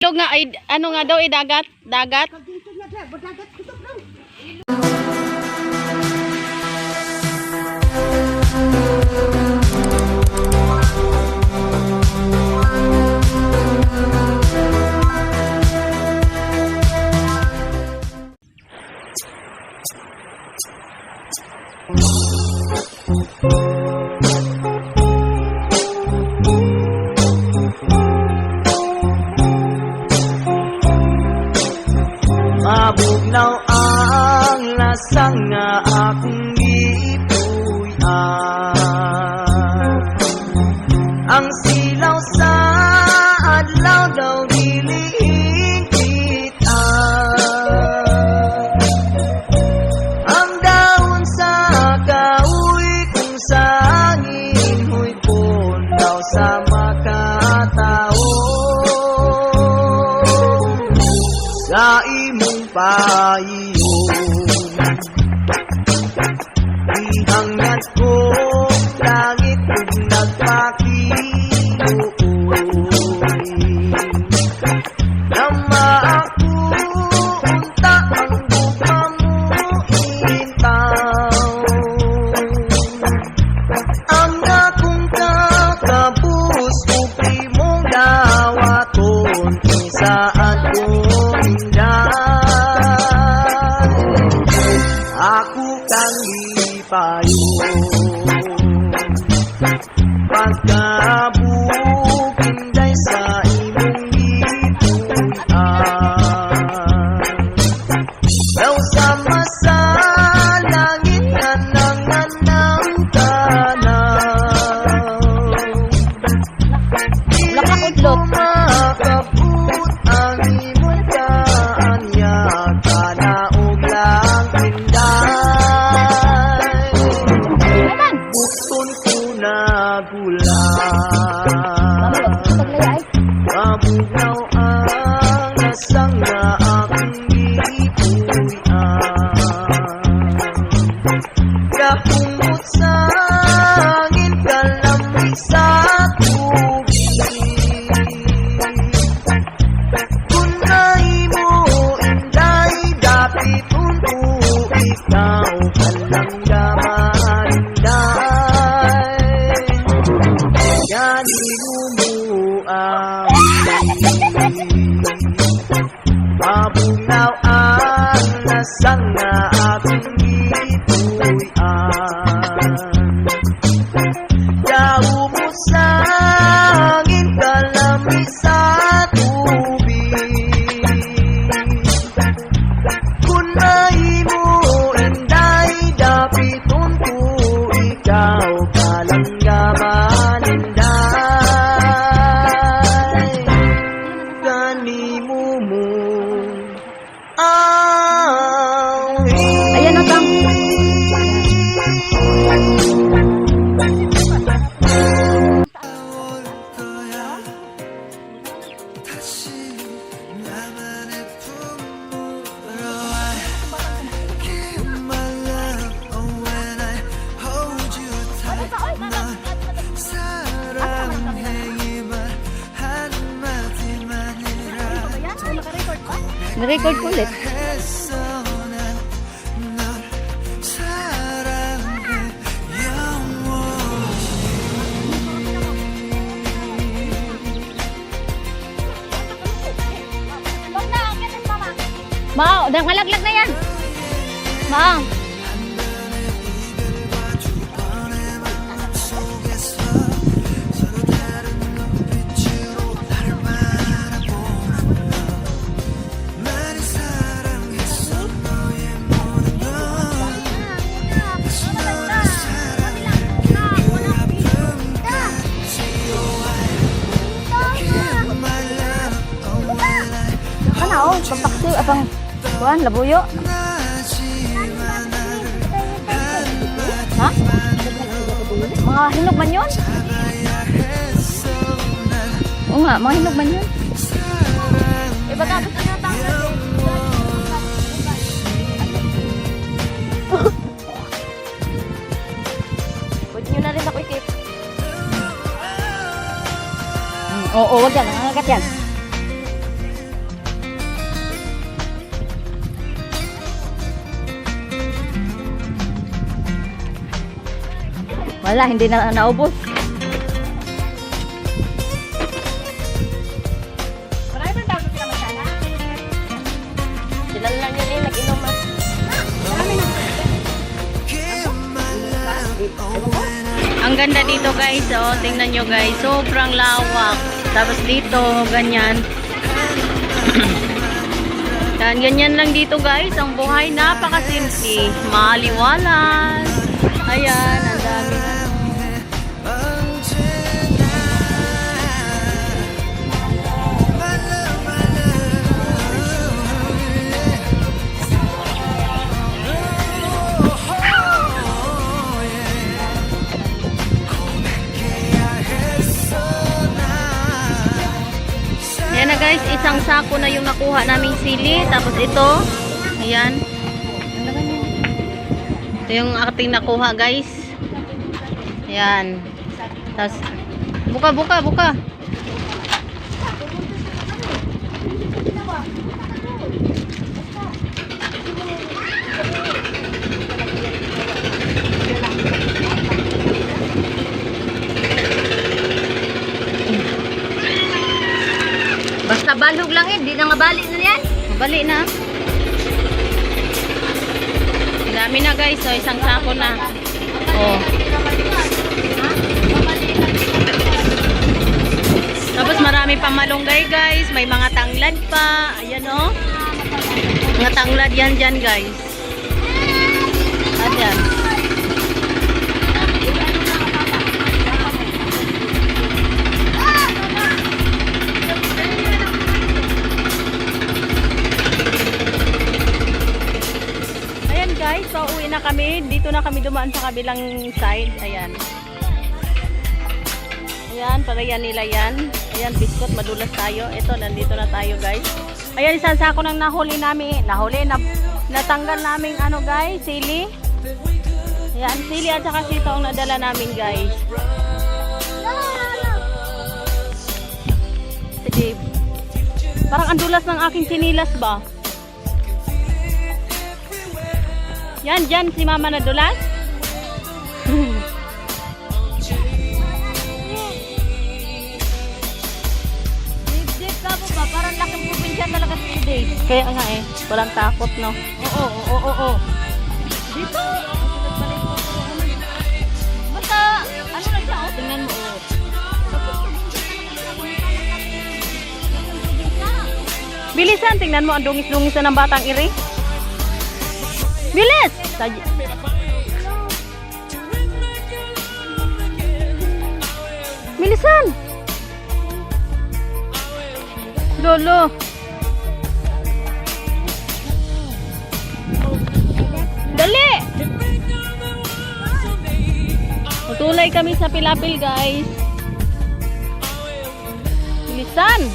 Ilog nga ay ano nga daw ay dagat, dagat. Mabugnaw ang lasang nga akong gipuy-an. Ang silaw sa adlaw daw diliing kita. Ang daon sa kauy kung sangin huy pon daw sa makatao. Sa imong payong ihangad ko langit ug nagpakiluoy. Nama ako unta ang buka mo intaw. Ang akong kakabus ug imong dawaton isaan ko ako kang lipayon pagkabukid sa imong gipuy-an. Daw sama sa langit nga nanganang tanaw. Dili ko makabut ang imong kaanyag kanaog lang inday. Bukton ko na gulang mabugnaw ang lasang nga akong gipuy-an. Kahumot sa hangin kalamig sa tubig. Kung nahimo inday dapit unto ikaw kalanggaman inday. Ganino mo ang mabugnaw ang lasang nga akong gipuy-an. Daw mo sa hangin kalamig sa tubig. Kung nahimo inday dapit unto ikaw kalanggaman inday. Ganimo mo ang Ayan na bang. Na-record ko ulit. Mau, udah ngalaglag na yan. Mau. Ano, pampaksi abang kuan labuyo. Ha? Mga hinog man yun? Oo nga, mga hinog man yun. Iba tapos na natang. Pwede nyo na rin ako ikip. Oo, wag yan. Nangagat yan. Wala, hindi na naubos. Marami ba bago sila masala? Sila lang yun eh, nag-inom mas. Ang ganda dito guys, oh, tingnan nyo guys, sobrang lawak. Tapos dito, ganyan. Yan, ganyan lang dito guys, ang buhay napakasimple, maliwalas. Ayan, ang dami na. Ayan na guys, isang sako na yung nakuha naming sili. Tapos ito, ayan. Ito yung ating nakuha guys. Ayan. Tapos, buka. Basta balhog lang di na nga balik na yan. Bali na. Ang dami na guys, so isang sako na. Oh. Tapos marami pa malunggay guys, may mga tanglad pa. Ayan oh. Mga tanglad yan dyan guys. Ayan. Ayan guys, so uwi na kami. Dito na kami dumaan sa kabilang side. Ayan. Ayan, pagayan nila yan. Ayan, biscuit, madulas tayo. Ito, nandito na tayo guys. Ayan, isang sako ng nahuli namin. Natanggal namin ano guys, sili. Ayan, sili at saka sito ang nadala namin guys. Sige. Parang ang dulas ng aking sinilas ba? Yan, dyan si mama na dulas. Dip ka po ba? Parang laking probinsya talaga si Dave. Kaya nga eh, walang takot no. Oo. Dito. Basta, ano na siya? Oh, tingnan mo. Oh. Bilisan, tingnan mo ang dungis-dungis na ng batang iri. Bilis! Bilisan! Lolo! Dali! Tutulay kami sa pilapil guys. Bilisan!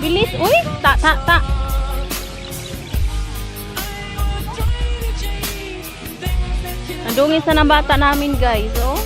Bilis! Uy! Ta! Andungin sa ng bata namin guys, oh.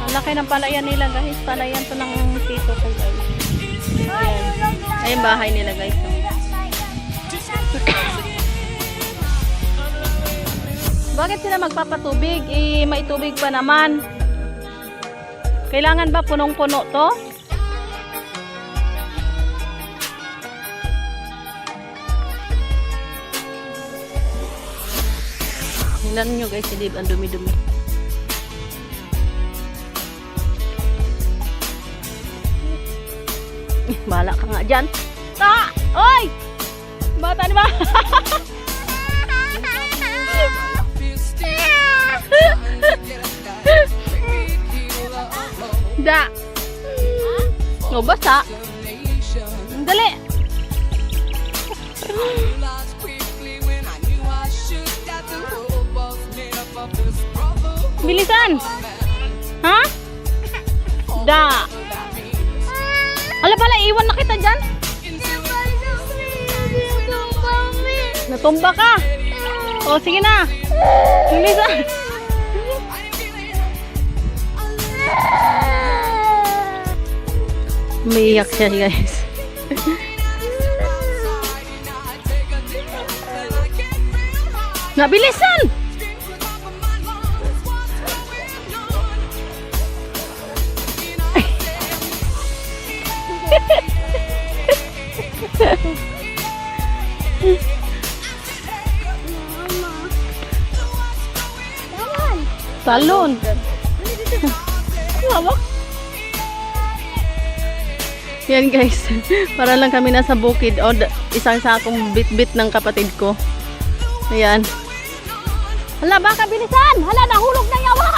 Ang laki ng palayan nila guys. Palayan to ng tito ko guys. Ayan. Ayan bahay nila guys, oh. Bakit sila magpapatubig? Eh, may tubig pa naman. Kailangan ba punong-puno to? Tingnan nyo guys, hindi ang dumi-dumi. Bahala ka nga dyan. Ta! Oy! Bata ni ba? Da! O, basa. Dali! Bilisan! Ha? Da! Ala pala, iwan na kita dyan. Natumba ka. O, sige na. Bilisan. Umiiyak siya guys. Nga, bilisan! Talon. Hawak. Yan guys, para lang kami nasa bukid o isang sakong bit-bit ng kapatid ko. Ayan. Hala, baka bilisan! Hala, nahulog na yawa!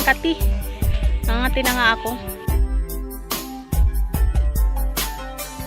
Kati. Nangati na nga ako.